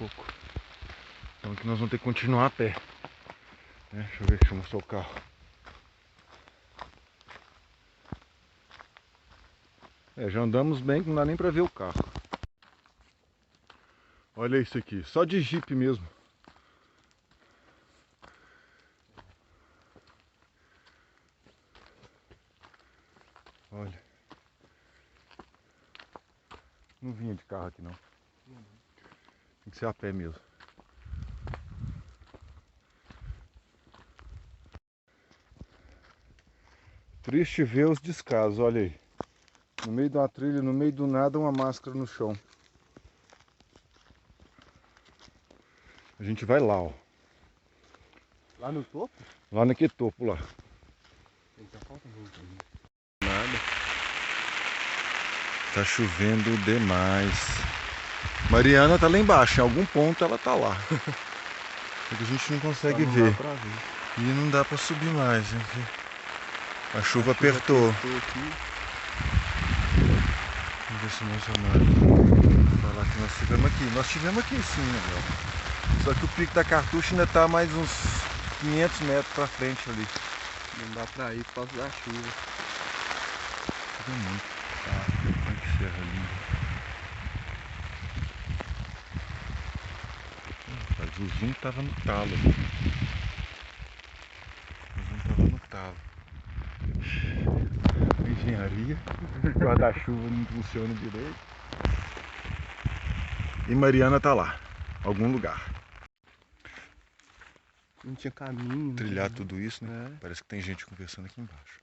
pouco. Então aqui nós vamos ter que continuar a pé. Deixa eu mostrar o carro. Já andamos bem que não dá nem pra ver o carro. Olha isso aqui, só de Jeep mesmo. Olha. Não vinha de carro aqui não. Tem que ser a pé mesmo. Triste ver os descasos, olha aí. No meio de uma trilha, no meio do nada, uma máscara no chão. A gente vai lá, ó. Lá no topo? Lá naquele topo lá. Então falta muito ainda. Nada. Tá chovendo demais. Mariana tá lá embaixo, em algum ponto ela tá lá. Só que a gente não consegue ver. E não dá pra subir mais, gente. A chuva apertou. Aqui. Vamos ver se o mencionário falar que nós estivemos aqui. Nós estivemos aqui sim, agora. Só que o pico da Cartucha ainda tá mais uns 500 metros pra frente ali. Não dá pra ir por causa da chuva. Tudo muito. Olha que serra linda. Rapaz, o zoom tava no talo. O zoom tava no talo. Engenharia. Guarda-chuva não funciona direito. E Mariana tá lá. Algum lugar. Não tinha caminho. Trilhar tudo isso, né? Parece que tem gente conversando aqui embaixo.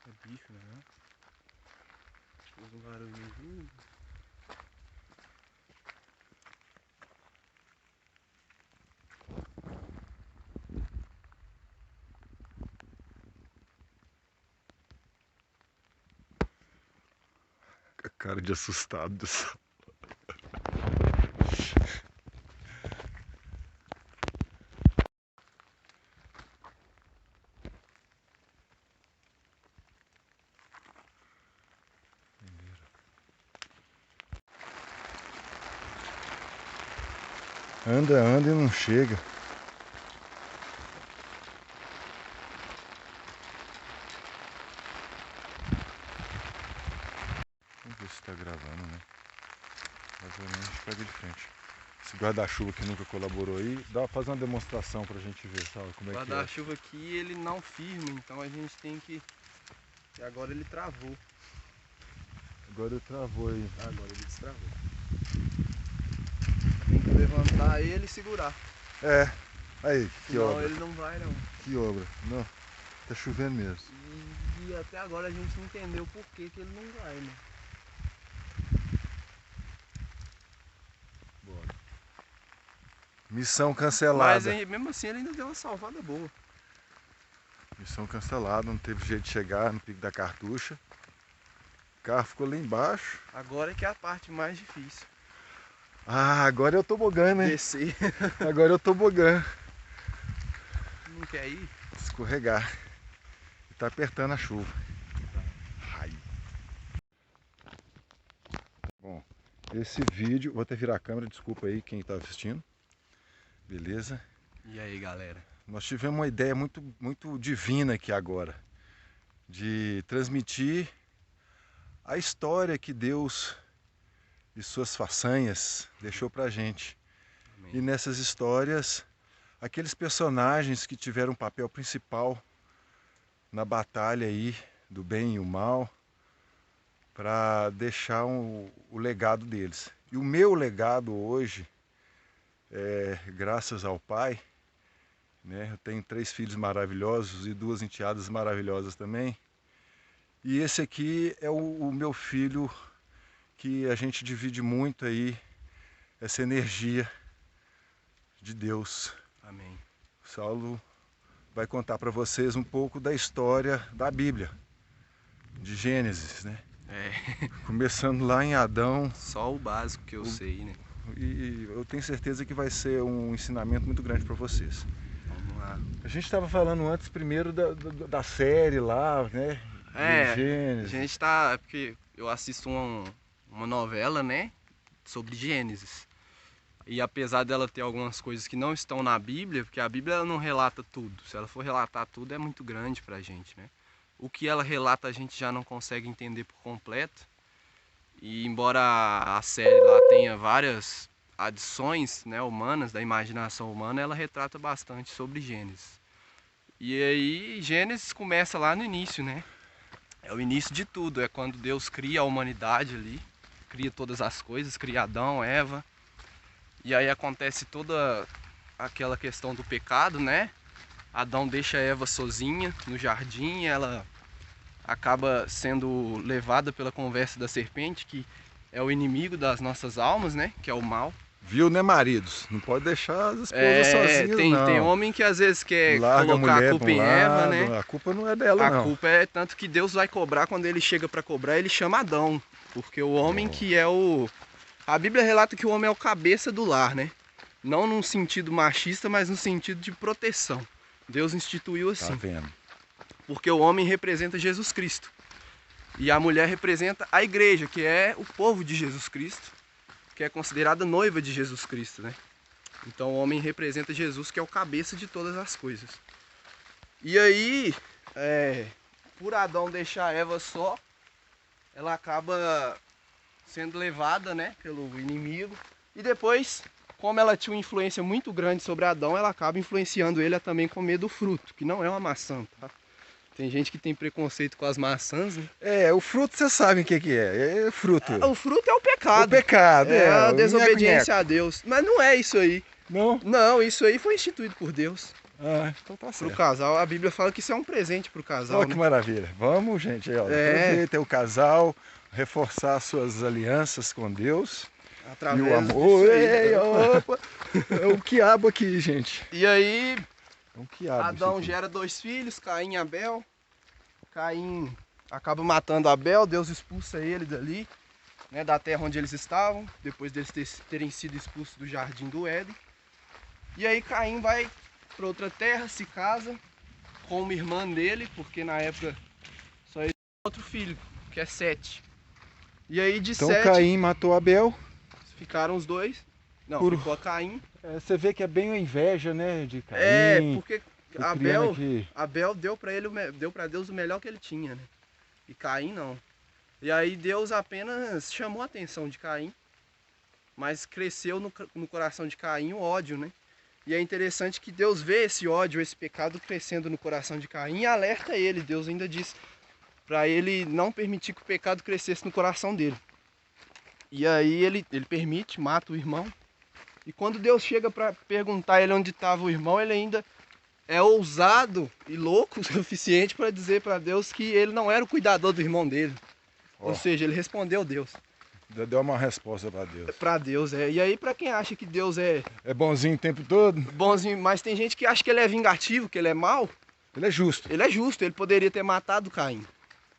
É bicho, né? Fez um barulhinho. A cara de assustado dessa. Anda, anda e não chega. Vamos ver se tá gravando, né? Mais ou menos a gente pega de frente. Esse guarda-chuva que nunca colaborou aí, faz uma demonstração pra gente ver, sabe, como é que é. O guarda-chuva aqui, ele não firma, então a gente tem que... E agora ele travou. Agora ele travou aí. Agora ele destravou. Tem que levantar ele e segurar. Aí, que Senão obra. ele não vai não. Que obra. Não, tá chovendo mesmo. E até agora a gente não entendeu por que ele não vai, né? Bora. Missão cancelada. Mas mesmo assim ele ainda deu uma salvada boa. Missão cancelada, não teve jeito de chegar no pico da Cartucha. O carro ficou lá embaixo. Agora é que é a parte mais difícil. Ah, agora é o tobogã, né? Descer. Agora é o tobogã. Não quer ir? Escorregar. E tá apertando a chuva. Ai. Bom, esse vídeo... Vou até virar a câmera, desculpa aí quem tá assistindo. Beleza? E aí, galera? Nós tivemos uma ideia muito divina aqui agora. De transmitir a história que Deus e suas façanhas deixou pra gente. Amém. E nessas histórias, aqueles personagens que tiveram um papel principal na batalha aí do bem e o mal, para deixar o legado deles. E o meu legado hoje, graças ao Pai, né? Eu tenho 3 filhos maravilhosos e 2 enteadas maravilhosas também. E esse aqui é o meu filho, que a gente divide muito aí essa energia de Deus. Amém. O Saulo vai contar para vocês um pouco da história da Bíblia, de Gênesis, né? Começando lá em Adão. Só o básico que eu sei, né? E eu tenho certeza que vai ser um ensinamento muito grande para vocês. Vamos lá. A gente estava falando antes primeiro da série lá, né? É, De Gênesis. a gente tá. Porque eu assisto uma novela, né? Sobre Gênesis. E apesar dela ter algumas coisas que não estão na Bíblia, porque a Bíblia ela não relata tudo. Se ela for relatar tudo, é muito grande pra gente, né? O que ela relata a gente já não consegue entender por completo. E embora a série lá tenha várias adições, né, humanas, da imaginação humana, ela retrata bastante sobre Gênesis. E aí Gênesis começa lá no início, né? É o início de tudo, é quando Deus cria a humanidade ali, cria todas as coisas, cria Adão, Eva. E aí acontece toda aquela questão do pecado, né? Adão deixa Eva sozinha no jardim, ela acaba sendo levada pela conversa da serpente, que é o inimigo das nossas almas, né? Que é o mal. Viu, né, maridos? Não pode deixar as esposas sozinhas, não. Tem homem que às vezes quer Larga colocar a culpa em Eva, lado, né? a culpa não é dela, A não. culpa é tanto que Deus vai cobrar, quando ele chega para cobrar, ele chama Adão. Porque o homem que é o... A Bíblia relata que o homem é o cabeça do lar, né? Não num sentido machista, mas no sentido de proteção. Deus instituiu assim. Tá vendo? Porque o homem representa Jesus Cristo. E a mulher representa a igreja, que é o povo de Jesus Cristo, que é considerada noiva de Jesus Cristo, né? Então o homem representa Jesus, que é o cabeça de todas as coisas. E aí, por Adão deixar Eva só, ela acaba sendo levada, né, pelo inimigo. E depois, como ela tinha uma influência muito grande sobre Adão, ela acaba influenciando ele a também comer do fruto, que não é uma maçã, tá? Tem gente que tem preconceito com as maçãs, né? O fruto vocês sabem o que é. É fruto. O fruto é o pecado. O pecado, é a o desobediência nheco-nheco. a Deus. Mas não é isso aí. Não? Não, isso aí foi instituído por Deus. Ah, então tá Pro certo. casal. A Bíblia fala que isso é um presente pro casal. Olha que né? maravilha. Vamos, gente, aí, ó, aproveitem o casal, reforçar suas alianças com Deus. Através E o amor. disso aí. Ei, opa. É o quiabo aqui, gente. E aí, É um quiabo. Adão isso aqui. gera 2 filhos, Caim e Abel. Caim acaba matando Abel, Deus expulsa ele dali, né, da terra onde eles estavam, depois deles terem sido expulsos do jardim do Éden. E aí Caim vai para outra terra, se casa com uma irmã dele, porque na época só ele tinha outro filho, que é Sete. E aí de Então Sete Caim matou Abel. ficaram os dois. Não, Por- ficou Caim. Você vê que é bem a inveja, né, de Caim. Porque Tô Abel, criando aqui. Abel deu para Deus o melhor que ele tinha, né? E Caim não. E aí Deus apenas chamou a atenção de Caim, mas cresceu no coração de Caim o ódio, né? E é interessante que Deus vê esse ódio, esse pecado crescendo no coração de Caim e alerta ele. Deus ainda diz para ele não permitir que o pecado crescesse no coração dele. E aí ele permite, mata o irmão. E quando Deus chega para perguntar a ele onde estava o irmão, ele ainda é ousado e louco o suficiente para dizer para Deus que ele não era o cuidador do irmão dele. Ou seja, ele respondeu Deus. Deu uma resposta pra Deus. Para Deus, E aí, para quem acha que Deus é É bonzinho o tempo todo? bonzinho, mas tem gente que acha que ele é vingativo, que ele é mau. Ele é justo. Ele é justo, ele poderia ter matado Caim.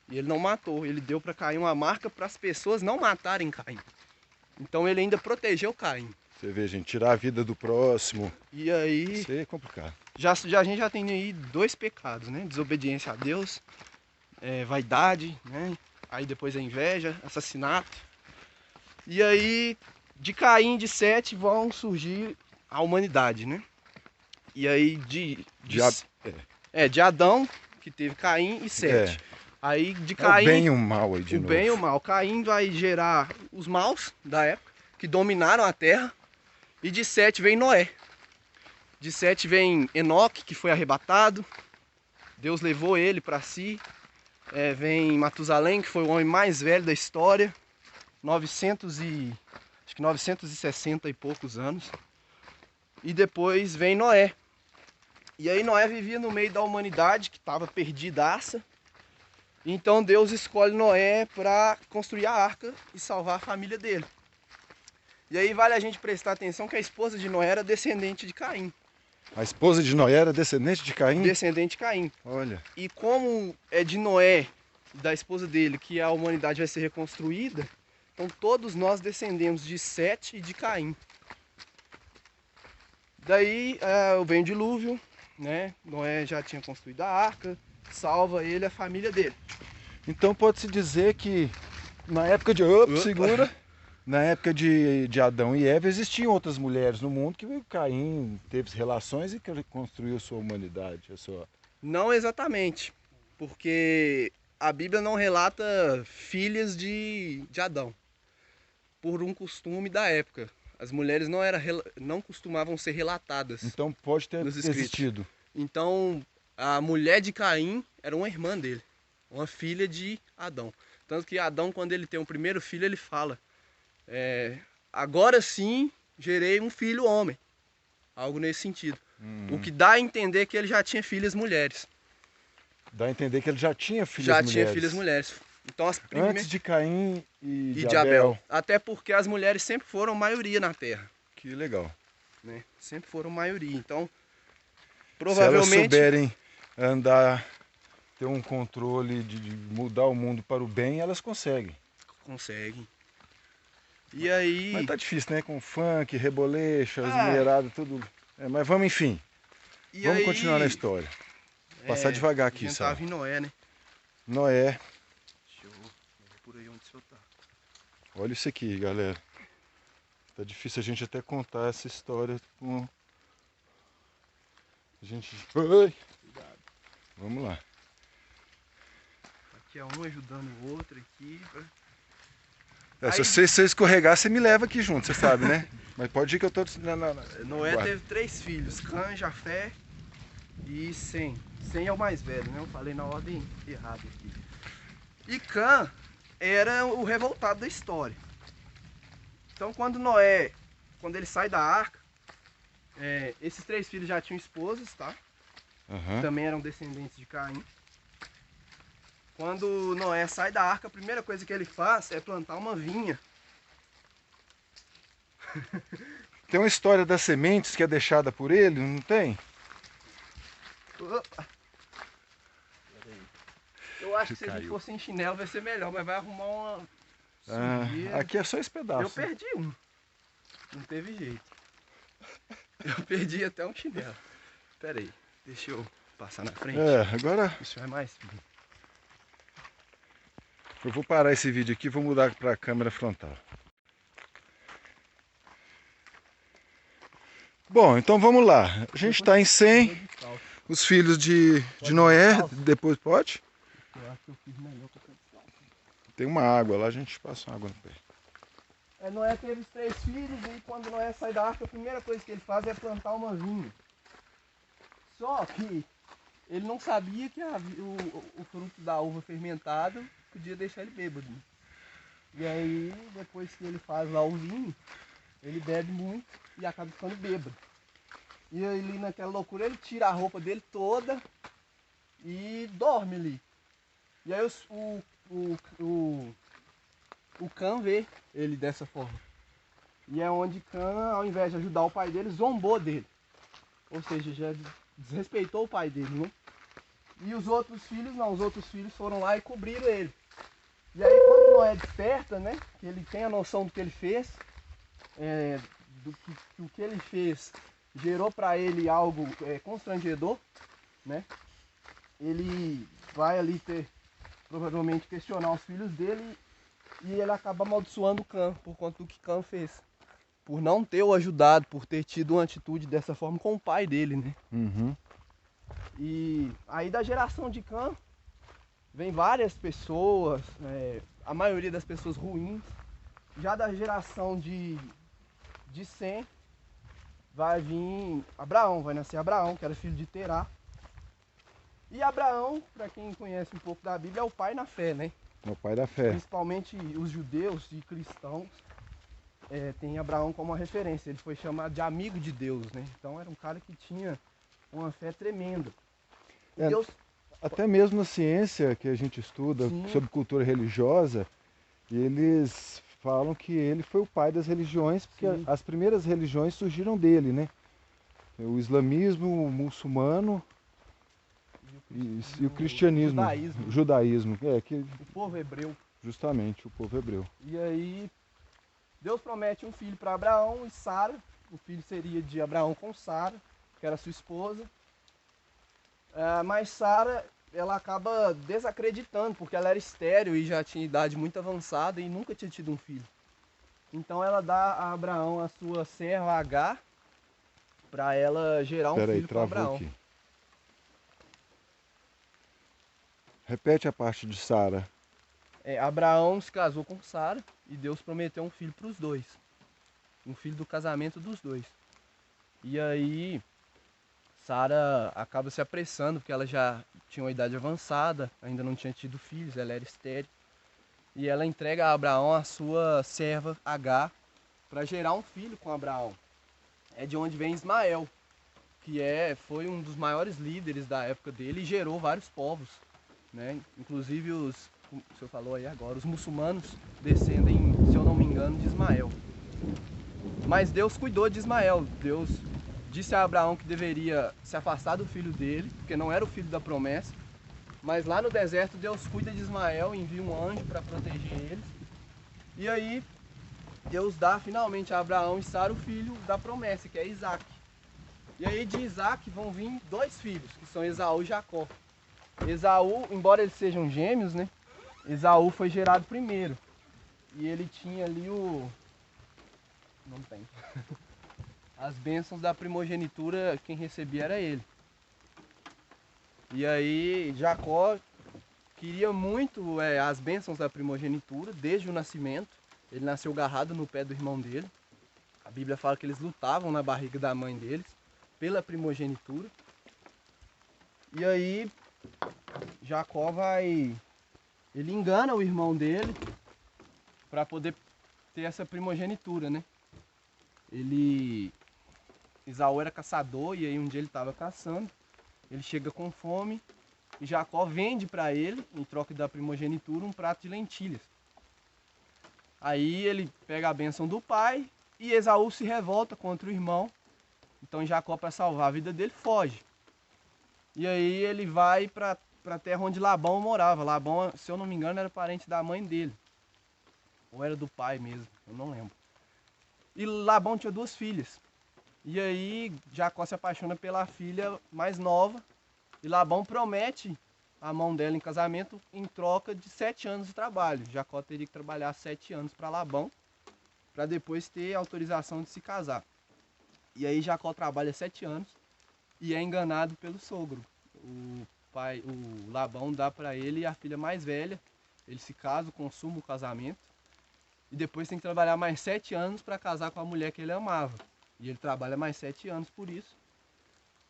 E ele não matou, ele deu para Caim uma marca para as pessoas não matarem Caim. Então ele ainda protegeu Caim. Você vê, gente, tirar a vida do próximo. E aí, Isso aí é complicado. a gente já tem aí 2 pecados, né? Desobediência a Deus, vaidade, né? Aí depois a inveja, assassinato. E aí, de Caim e de Sete vão surgir a humanidade, né? E aí de Adão, que teve Caim, e Sete. Aí de É o Caim, bem e o mal aí de o novo. bem e o mal. Caim vai gerar os maus da época, que dominaram a terra. E de Sete vem Noé. De Sete vem Enoque, que foi arrebatado. Deus levou ele para si. Vem Matusalém, que foi o homem mais velho da história. 960 e poucos anos. E depois vem Noé. E aí Noé vivia no meio da humanidade, que estava perdidaça. Então Deus escolhe Noé para construir a arca e salvar a família dele. E aí vale a gente prestar atenção que a esposa de Noé era descendente de Caim. A esposa de Noé era descendente de Caim? Descendente de Caim. Olha. E como é de Noé, da esposa dele, que a humanidade vai ser reconstruída, então todos nós descendemos de Sete e de Caim. Daí vem o dilúvio, né? Noé já tinha construído a arca, salva ele e a família dele. Então pode-se dizer que na época de... Opa, segura! Na época de Adão e Eva existiam outras mulheres no mundo que Caim teve relações e construiu a sua humanidade, a sua... Não exatamente, porque a Bíblia não relata filhas de Adão, por um costume da época. As mulheres não costumavam ser relatadas Então pode ter nos escritos. existido. Então a mulher de Caim era uma irmã dele, uma filha de Adão. Tanto que Adão, quando ele tem o primeiro filho, ele fala: agora sim gerei um filho homem. Algo nesse sentido. O que dá a entender que ele já tinha filhas mulheres. Dá a entender que ele já tinha filhas mulheres. Já tinha filhas mulheres. Então, antes de Caim e de Abel. Até porque as mulheres sempre foram maioria na Terra. Que legal. Né? Sempre foram maioria. Então, provavelmente... Se elas souberem andar, ter um controle de mudar o mundo para o bem, elas conseguem. Conseguem. E aí... Mas tá difícil, né? Com funk, reboleixo, as mulheradas, tudo... mas vamos, enfim. Vamos continuar na história. Passar devagar aqui, sabe? Tava em Noé, né? Noé. Deixa eu ver por aí onde o senhor tá. Olha isso aqui, galera. Tá difícil a gente até contar essa história com... A gente... Ai! Cuidado. Vamos lá. Aqui é um ajudando o outro aqui. Aí... Se você escorregar, você me leva aqui junto, você sabe, né? Mas pode ir que eu tô... Noé teve 3 filhos, Cã, Jafé e Sem. Sem é o mais velho, né? Eu falei na ordem errada aqui. E Cã era o revoltado da história. Então quando ele sai da arca, esses 3 filhos já tinham esposas, tá? Também eram descendentes de Caim. Quando Noé sai da arca, a primeira coisa que ele faz é plantar uma vinha. Tem uma história das sementes que é deixada por ele, não tem? Opa. Eu acho que se a gente for sem chinelo vai ser melhor, mas vai arrumar uma sujeira. Aqui é só esse pedaço. Eu perdi um. Não teve jeito. Eu perdi até um chinelo. Pera aí, deixa eu passar na frente. Agora... Isso é mais... Eu vou parar esse vídeo aqui e vou mudar para a câmera frontal. Bom, então vamos lá. A gente está em Sem, os filhos de Noé, depois pode? Eu acho que eu fiz melhor com o Tem uma água lá, a gente passa uma água no pé. Noé teve os 3 filhos e quando Noé sai da arca, a primeira coisa que ele faz é plantar uma vinha. Só que ele não sabia que o fruto da uva fermentada podia deixar ele bêbado. E aí, depois que ele faz lá o vinho, ele bebe muito e acaba ficando bêbado. E ali naquela loucura ele tira a roupa dele toda e dorme ali. E aí o Cã vê ele dessa forma. E é onde Cã, ao invés de ajudar o pai dele, zombou dele. Ou seja, já desrespeitou o pai dele, né? E os outros filhos não, os outros filhos foram lá e cobriram ele. E aí quando Noé desperta, né, que ele tem a noção do que ele fez, do que o que ele fez gerou para ele algo constrangedor, né? Ele vai ali provavelmente questionar os filhos dele e ele acaba amaldiçoando Cã por conta do que Cã fez. Por não ter o ajudado, por ter tido uma atitude dessa forma com o pai dele, né? E aí da geração de Cã vem várias pessoas, a maioria das pessoas ruins. Já da geração de Sem vai vir Abraão, vai nascer Abraão, que era filho de Terá. E Abraão, para quem conhece um pouco da Bíblia, é o pai na fé, né? É o pai da fé. Principalmente os judeus e cristãos tem Abraão como uma referência. Ele foi chamado de amigo de Deus, né? Então era um cara que tinha uma fé tremenda. Deus... Até mesmo na ciência que a gente estuda sobre cultura religiosa, eles falam que ele foi o pai das religiões, porque as primeiras religiões surgiram dele, né? O islamismo, o muçulmano e o cristianismo. O judaísmo. O povo hebreu. Justamente, o povo hebreu. E aí, Deus promete um filho para Abraão e Sara. O filho seria de Abraão com Sara, que era sua esposa. Mas Sara, ela acaba desacreditando, porque ela era estéril e já tinha idade muito avançada e nunca tinha tido um filho. Então ela dá a Abraão a sua serva Agar para ela gerar um Espera aí, filho com travou Abraão. aqui. Repete a parte de Sara. Abraão se casou com Sara e Deus prometeu um filho para os dois. Um filho do casamento dos dois. E aí Sara acaba se apressando, porque ela já tinha uma idade avançada, ainda não tinha tido filhos, ela era estéril. E ela entrega a Abraão a sua serva Agar para gerar um filho com Abraão. É de onde vem Ismael, que foi um dos maiores líderes da época dele e gerou vários povos, né? Inclusive o senhor falou aí agora, os muçulmanos descendem, se eu não me engano, de Ismael. Mas Deus cuidou de Ismael. Deus disse a Abraão que deveria se afastar do filho dele, porque não era o filho da promessa. Mas lá no deserto Deus cuida de Ismael, envia um anjo para proteger eles. E aí Deus dá finalmente a Abraão e Sara o filho da promessa, que é Isaac. E aí de Isaac vão vir dois filhos, que são Esaú e Jacó. Esaú, embora eles sejam gêmeos, né? Esaú foi gerado primeiro. E ele tinha ali não tem. As bênçãos da primogenitura, quem recebia era ele. E aí Jacó queria muito as bênçãos da primogenitura desde o nascimento. Ele nasceu agarrado no pé do irmão dele. A Bíblia fala que eles lutavam na barriga da mãe deles pela primogenitura. E aí Jacó ele engana o irmão dele para poder ter essa primogenitura, né? Esaú era caçador e aí um dia ele estava caçando. Ele chega com fome e Jacó vende para ele, em troca da primogenitura, um prato de lentilhas. Aí ele pega a bênção do pai e Esaú se revolta contra o irmão. Então Jacó, para salvar a vida dele, foge. E aí ele vai para a terra onde Labão morava. Labão, se eu não me engano, era parente da mãe dele. Ou era do pai mesmo, eu não lembro. E Labão tinha duas filhas. E aí Jacó se apaixona pela filha mais nova. E Labão promete a mão dela em casamento em troca de 7 anos de trabalho. Jacó teria que trabalhar 7 anos para Labão, para depois ter autorização de se casar. E aí Jacó trabalha 7 anos e é enganado pelo sogro. O Labão dá para ele a filha mais velha. Ele se casa, consuma o casamento. E depois tem que trabalhar mais 7 anos para casar com a mulher que ele amava. E ele trabalha mais 7 anos por isso.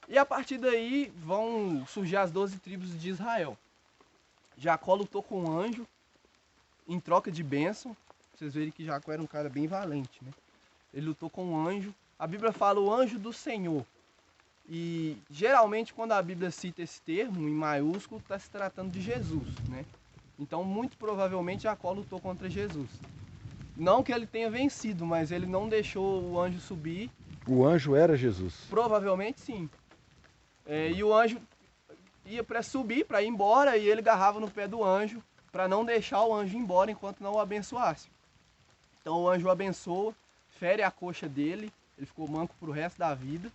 E a partir daí vão surgir as 12 tribos de Israel. Jacó lutou com um anjo em troca de bênção. Vocês verem que Jacó era um cara bem valente, né? Ele lutou com um anjo. A Bíblia fala o anjo do Senhor. E geralmente quando a Bíblia cita esse termo em maiúsculo, está se tratando de Jesus, né? Então muito provavelmente Jacó lutou contra Jesus. Não que ele tenha vencido, mas ele não deixou o anjo subir. O anjo era Jesus. Provavelmente sim. E o anjo ia para subir, para ir embora, e ele agarrava no pé do anjo para não deixar o anjo ir embora enquanto não o abençoasse. Então o anjo o abençoa, fere a coxa dele, ele ficou manco para o resto da vida.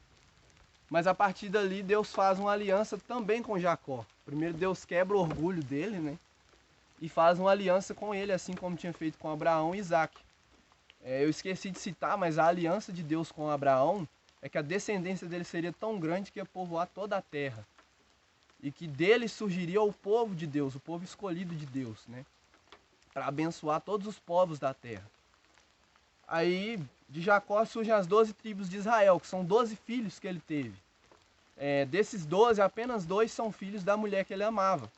Mas a partir dali Deus faz uma aliança também com Jacó. Primeiro Deus quebra o orgulho dele, né? E faz uma aliança com ele, assim como tinha feito com Abraão e Isaac. Eu esqueci de citar, mas a aliança de Deus com Abraão é que a descendência dele seria tão grande que ia povoar toda a terra. E que dele surgiria o povo de Deus, o povo escolhido de Deus, né? Para abençoar todos os povos da terra. Aí de Jacó surgem as 12 tribos de Israel, que são 12 filhos que ele teve. Desses 12, apenas 2 são filhos da mulher que ele amava.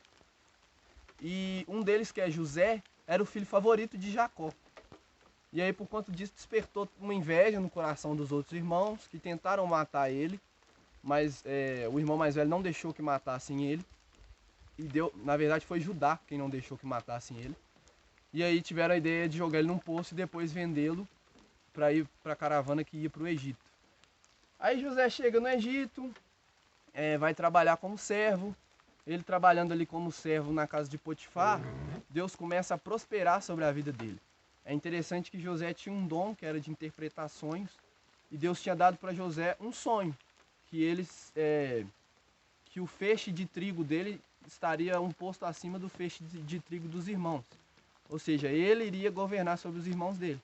E um deles, que é José, era o filho favorito de Jacó. E aí, por conta disso, despertou uma inveja no coração dos outros irmãos, que tentaram matar ele, mas o irmão mais velho não deixou que matassem ele. Na verdade, foi Judá quem não deixou que matassem ele. E aí tiveram a ideia de jogar ele num poço e depois vendê-lo para ir para a caravana que ia para o Egito. Aí José chega no Egito, vai trabalhar como servo. Ele trabalhando ali como servo na casa de Potifar, Deus começa a prosperar sobre a vida dele. É interessante que José tinha um dom que era de interpretar sonhos, e Deus tinha dado para José um sonho, que ele que o feixe de trigo dele estaria um posto acima do feixe de trigo dos irmãos. Ou seja, ele iria governar sobre os irmãos dele.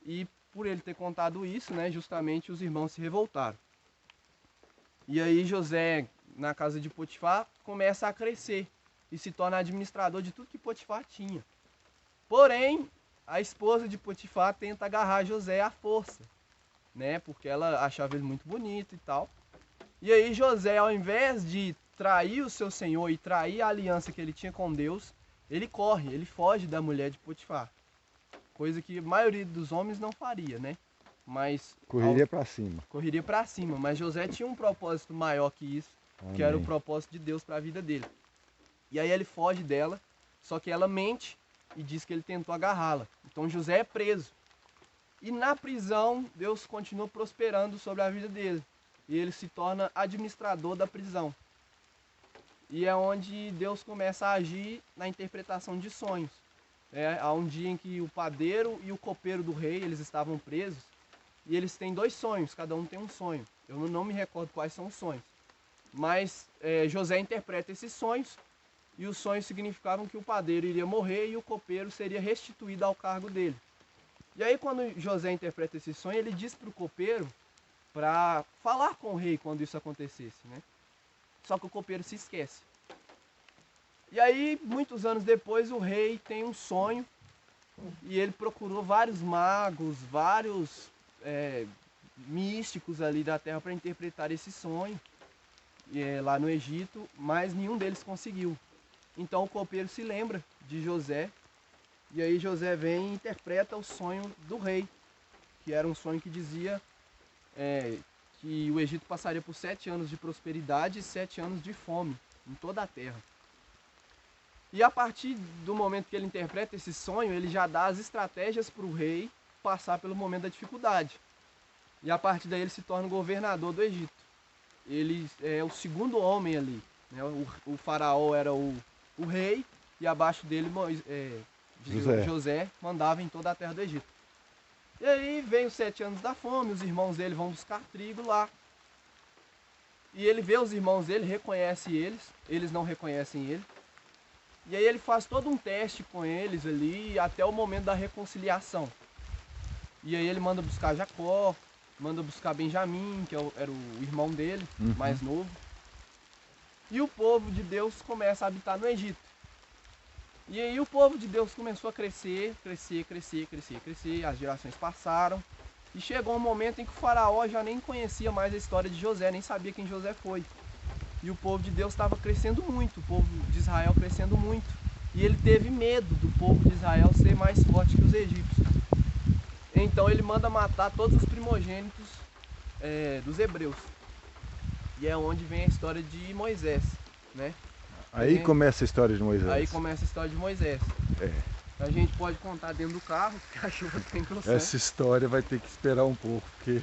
E por ele ter contado isso, né, justamente os irmãos se revoltaram. E aí José, na casa de Potifar, começa a crescer e se torna administrador de tudo que Potifar tinha. Porém, a esposa de Potifar tenta agarrar José à força, né, porque ela achava ele muito bonito e tal. E aí José, ao invés de trair o seu senhor e trair a aliança que ele tinha com Deus, ele corre, ele foge da mulher de Potifar. Coisa que a maioria dos homens não faria, né? Mas Correria para cima. Correria para cima, mas José tinha um propósito maior que isso, Amém. Que era o propósito de Deus para a vida dele. E aí ele foge dela, só que ela mente e diz que ele tentou agarrá-la. Então José é preso. E na prisão, Deus continua prosperando sobre a vida dele. E ele se torna administrador da prisão. E é onde Deus começa a agir na interpretação de sonhos. Há um dia em que o padeiro e o copeiro do rei, eles estavam presos. E eles têm 2 sonhos, cada um tem um sonho. Eu não me recordo quais são os sonhos. Mas José interpreta esses sonhos. E os sonhos significavam que o padeiro iria morrer e o copeiro seria restituído ao cargo dele. E aí quando José interpreta esse sonho, ele diz para o copeiro para falar com o rei quando isso acontecesse, né? Só que o copeiro se esquece. E aí, muitos anos depois, o rei tem um sonho e ele procurou vários magos, vários místicos ali da terra para interpretar esse sonho lá no Egito, mas nenhum deles conseguiu. Então o copeiro se lembra de José e aí José vem e interpreta o sonho do rei, que era um sonho que dizia que o Egito passaria por 7 anos de prosperidade e 7 anos de fome em toda a terra. E a partir do momento que ele interpreta esse sonho, ele já dá as estratégias para o rei passar pelo momento da dificuldade. E a partir daí ele se torna o governador do Egito. Ele é o segundo homem ali, né? O faraó era o rei e abaixo dele José mandava em toda a terra do Egito. E aí vem os 7 anos da fome, os irmãos dele vão buscar trigo lá. E ele vê os irmãos dele, reconhece eles não reconhecem ele. E aí ele faz todo um teste com eles ali até o momento da reconciliação. E aí ele manda buscar Jacó, manda buscar Benjamim, que era o irmão dele, mais novo. E o povo de Deus começa a habitar no Egito. E aí o povo de Deus começou a crescer, as gerações passaram. E chegou um momento em que o faraó já nem conhecia mais a história de José, nem sabia quem José foi. E o povo de Deus estava crescendo muito, o povo de Israel crescendo muito. E ele teve medo do povo de Israel ser mais forte que os egípcios. Então ele manda matar todos os primogênitos dos hebreus. E é onde vem a história de Moisés, né? Aí começa a história de Moisés. Aí começa a história de Moisés. A gente pode contar dentro do carro, porque a chuva está encrustando. Essa história vai ter que esperar um pouco, porque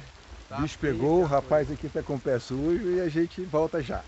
Tá o bicho pegou, o rapaz aqui está com o pé sujo e a gente volta já.